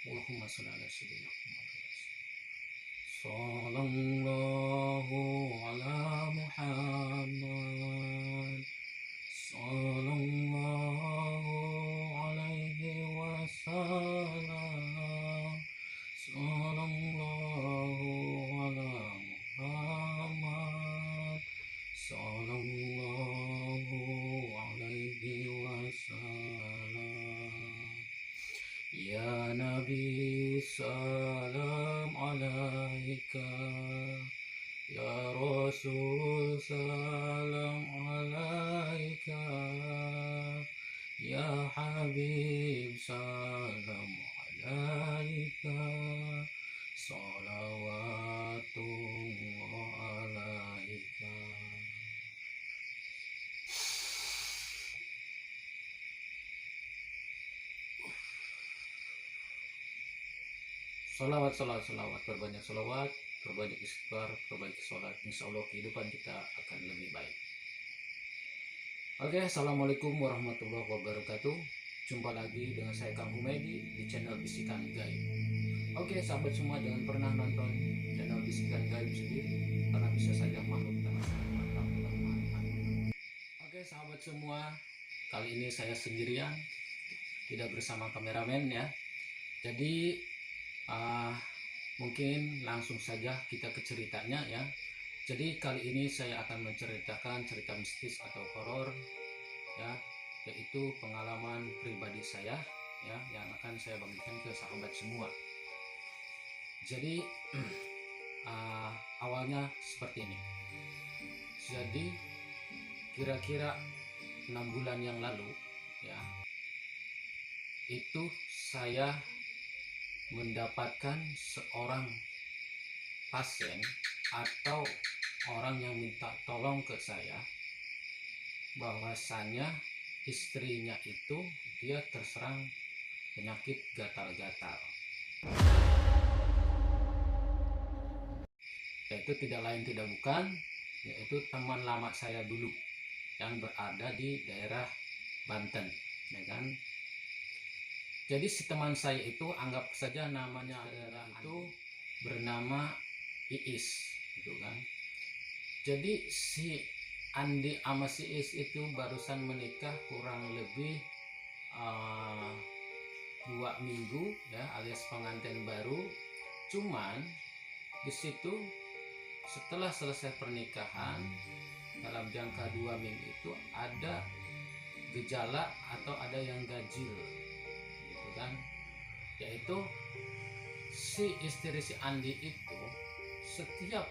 Allahumma sholli ala sayyidina Muhammad. Sallallahu ala Muhammad. Sallallahu alaihi wasallam. Sallallahu ala Muhammad. Sallallahu alaihi wasallam. Ya Nabi salam alaika. Ya Rasul salam alaika. Ya Habib salam alaika. Salawatullah alaika. Salawat, salawat, salawat. Perbanyak salawat, perbanyak istighfar, perbaiki sholat. Insya Allah kehidupan kita akan lebih baik. Oke, assalamualaikum warahmatullahi wabarakatuh. Jumpa lagi dengan saya Kang Humedi di channel Bisikan Gaib. Oke, sahabat semua, jangan pernah nonton channel Bisikan Gaib sendiri, karena bisa saja makhluk dengan mantap kelemahan. Oke, sahabat semua, kali ini saya sendirian, tidak bersama kameramen ya. Jadi mungkin langsung saja kita ke ceritanya ya. Jadi kali ini saya akan menceritakan cerita mistis atau horor ya, yaitu pengalaman pribadi saya ya, yang akan saya bagikan ke sahabat semua. Jadi awalnya seperti ini. Jadi kira-kira 6 bulan yang lalu ya, itu saya mendapatkan seorang pasien atau orang yang minta tolong ke saya bahwasanya istrinya itu dia terserang penyakit gatal-gatal, yaitu tidak lain tidak bukan yaitu teman lama saya dulu yang berada di daerah Banten ya kan. Jadi si teman saya itu, anggap saja namanya itu bernama Iis gitu kan. Jadi si Andi sama si Iis itu barusan menikah kurang lebih 2 minggu ya, alias pengantin baru. Cuman di situ setelah selesai pernikahan dalam jangka 2 minggu itu ada gejala atau ada yang ganjil kan, yaitu si istri si Andi itu setiap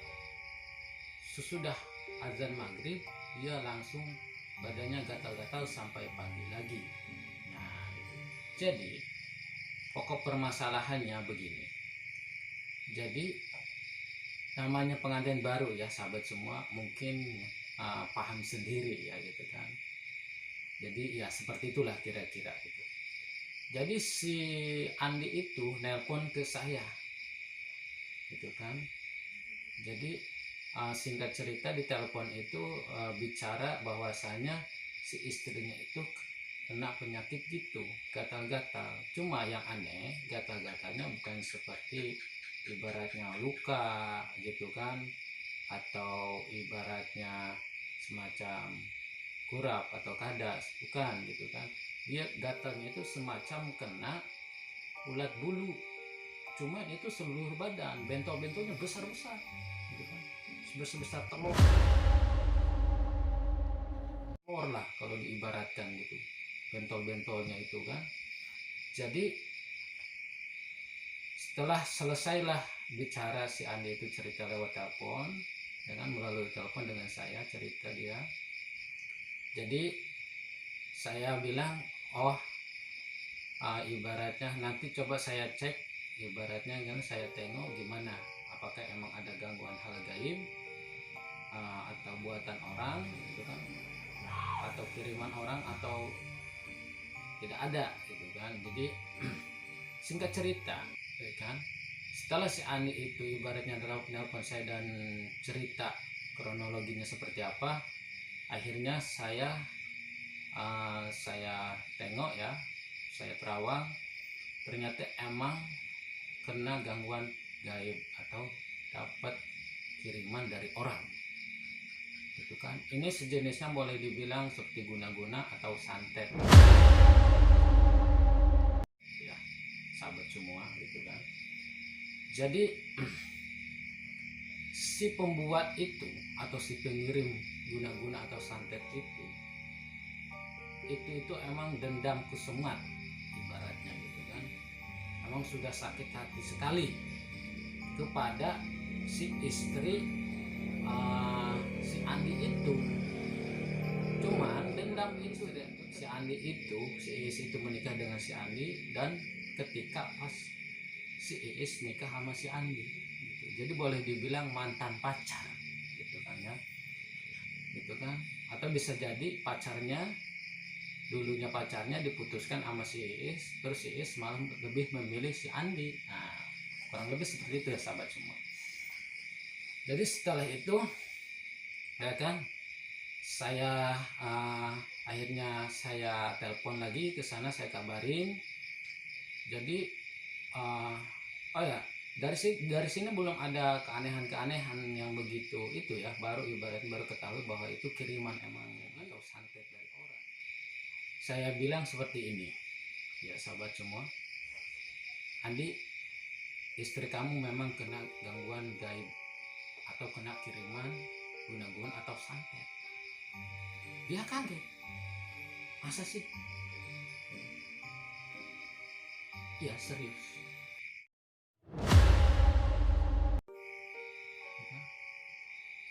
sesudah azan maghrib dia langsung badannya gatal-gatal sampai pagi lagi. Nah, jadi pokok permasalahannya begini. Jadi namanya pengantin baru ya sahabat semua, mungkin paham sendiri ya gitu kan. Jadi ya seperti itulah kira-kira gitu. Jadi si Andi itu nelpon ke saya gitu kan. Jadi singkat cerita di telepon itu bicara bahwasanya si istrinya itu kena penyakit gitu, gatal-gatal. Cuma yang aneh, gatal-gatalnya bukan seperti ibaratnya luka gitu kan, atau ibaratnya semacam kurap atau kadas, bukan gitu kan. Dia gatalnya itu semacam kena ulat bulu, cuman itu seluruh badan, bentol-bentolnya besar-besar gitu kan, sebesar telur lah kalau diibaratkan gitu, bentol-bentolnya itu kan. Jadi setelah selesailah bicara si Andi itu cerita lewat telepon dengan melalui telepon dengan saya cerita dia. Jadi saya bilang, ibaratnya nanti coba saya cek, ibaratnya kan saya tengok gimana, apakah emang ada gangguan hal gaib atau buatan orang gitu kan, atau kiriman orang, atau tidak ada gitu kan. Jadi singkat cerita ya kan, setelah si Ani itu ibaratnya nelpon saya dan cerita kronologinya seperti apa, akhirnya saya tengok ya, saya terawang, ternyata emang kena gangguan gaib atau dapat kiriman dari orang, gitu kan. Ini sejenisnya boleh dibilang seperti guna-guna atau santet, ya sahabat semua, gitu kan. Jadi si pembuat itu atau si pengirim guna-guna atau santet itu emang dendam kusemat ibaratnya, gitu kan. Emang sudah sakit hati sekali kepada si istri si Andi itu. Cuman dendam itu si Iis itu menikah dengan si Andi, dan ketika pas si Iis nikah sama si Andi gitu. Jadi boleh dibilang mantan pacar, gitu kan ya, gitu kan. Atau bisa jadi dulunya pacarnya diputuskan sama si Iis, terus si Iis malah lebih memilih si Andi. Nah, kurang lebih seperti itu ya sahabat semua. Jadi setelah itu ya kan, saya akhirnya saya telepon lagi ke sana, saya kabarin. Jadi oh ya, dari sini belum ada keanehan yang begitu itu ya, baru ketahui bahwa itu kiriman emang atau santet dari orang. Saya bilang seperti ini ya sahabat semua, Andi, istri kamu memang kena gangguan gaib atau kena kiriman guna-guna atau santet. Dia kaget, masa sih? Ya serius.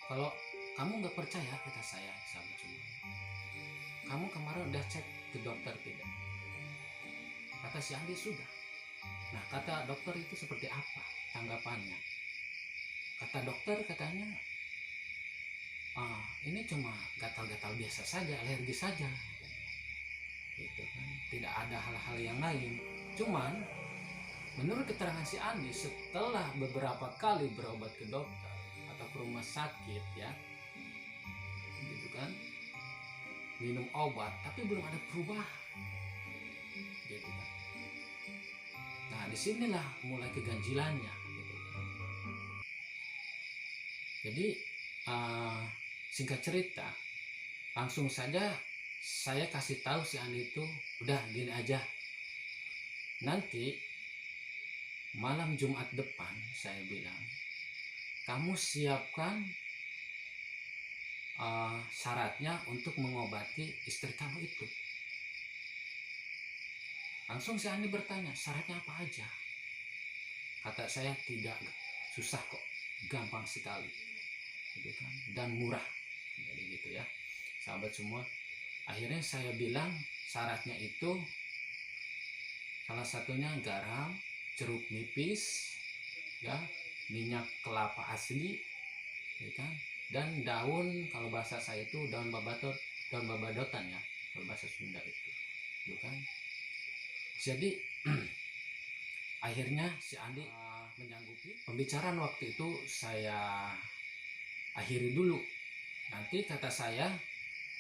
Kalau kamu nggak percaya, kata saya, sahabat semua, kamu kemarin udah cek ke dokter tidak? Kata si Andi sudah. Nah, kata dokter itu seperti apa tanggapannya? Kata dokter katanya, ini cuma gatal-gatal biasa saja, alergi saja, gitu kan. Tidak ada hal-hal yang lain. Cuman menurut keterangan si Andi, setelah beberapa kali berobat ke dokter atau ke rumah sakit ya, gitu kan, minum obat tapi belum ada perubahan, gitu kan. Nah, disinilah mulai keganjilannya, gitu kan. Jadi singkat cerita, langsung saja saya kasih tahu si Andi itu, udah gini aja, nanti malam Jumat depan, saya bilang, kamu siapkan syaratnya untuk mengobati istri kamu itu. Langsung si Andi bertanya, syaratnya apa aja? Kata saya, tidak susah kok, gampang sekali, gitu kan, dan murah. Jadi gitu ya sahabat semua. Akhirnya saya bilang syaratnya itu salah satunya garam, jeruk nipis ya, minyak kelapa asli, ya kan, dan daun, kalau bahasa saya itu daun babadotan ya, kalau bahasa Sunda itu, gitu kan. Jadi akhirnya si Andi menyanggupi pembicaraan. Waktu itu saya akhiri dulu, nanti kata saya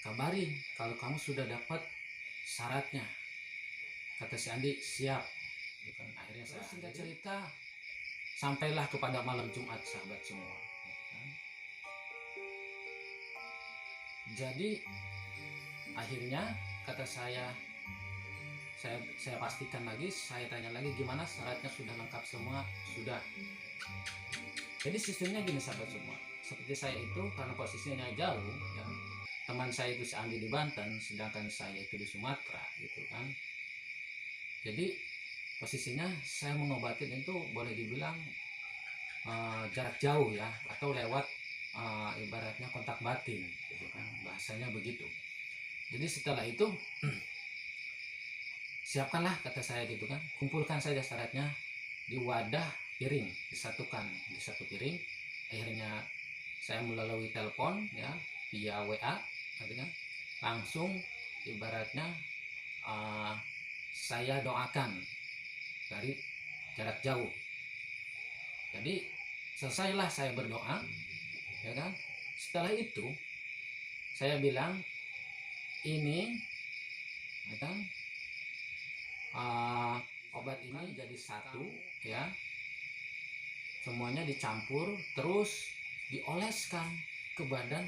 kabarin kalau kamu sudah dapat syaratnya. Kata si Andi, siap, gitu kan. Akhirnya saya singkat cerita sampailah kepada malam Jumat, sahabat semua, ya kan? Jadi akhirnya kata saya pastikan lagi, saya tanya lagi, gimana syaratnya, sudah lengkap semua? Sudah. Jadi sistemnya gini sahabat semua, seperti saya itu karena posisinya jauh ya, teman saya itu si Andi di Banten, sedangkan saya itu di Sumatera, gitu kan. Jadi posisinya saya mengobatin itu boleh dibilang jarak jauh ya, atau lewat ibaratnya kontak batin, gitu kan, bahasanya begitu. Jadi setelah itu siapkanlah, kata saya, gitu kan, kumpulkan saja syaratnya di wadah piring, disatukan di satu piring. Akhirnya saya melalui telepon ya, via WA, gitu kan, langsung ibaratnya saya doakan dari jarak jauh. Jadi selesailah saya berdoa, ya kan. Setelah itu saya bilang, ini, ya kan, obat ini jadi satu ya, semuanya dicampur terus dioleskan ke badan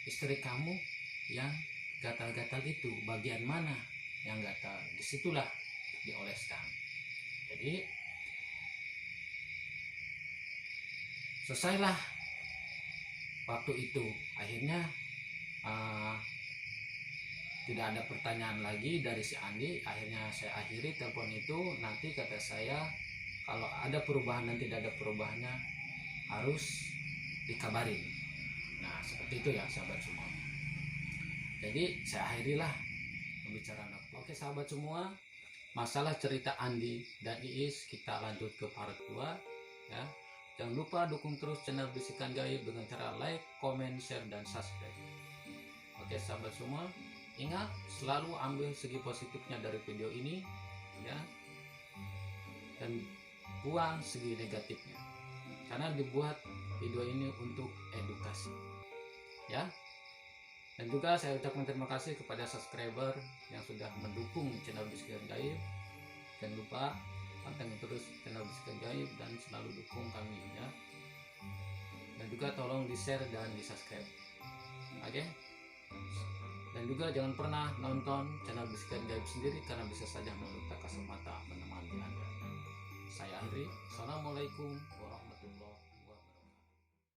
istri kamu yang gatal-gatal itu. Bagian mana yang gatal, disitulah dioleskan. Jadi selesailah waktu itu. Akhirnya tidak ada pertanyaan lagi dari si Andi. Akhirnya saya akhiri telepon itu. Nanti kata saya, kalau ada perubahan dan tidak ada perubahannya harus dikabarin. Nah seperti itu ya sahabat semua. Jadi saya akhirilah pembicaraan aku. Oke sahabat semua, masalah cerita Andi dan Iis kita lanjut ke part 2 ya. Jangan lupa dukung terus channel Bisikan Gaib dengan cara like, comment, share, dan subscribe. Oke sahabat semua, ingat selalu ambil segi positifnya dari video ini ya, dan buang segi negatifnya, karena dibuat video ini untuk edukasi ya. Dan juga saya ucapkan terima kasih kepada subscriber yang sudah mendukung channel Bisikan Gaib. Jangan lupa pantengin terus channel Bisikan Gaib dan selalu dukung kami ya. Dan juga tolong di share dan di subscribe. Oke. Dan juga jangan pernah nonton channel Bisikan Gaib sendiri, karena bisa saja merusak kasat mata menemani Anda. Saya akhiri. Assalamualaikum warahmatullahi wabarakatuh.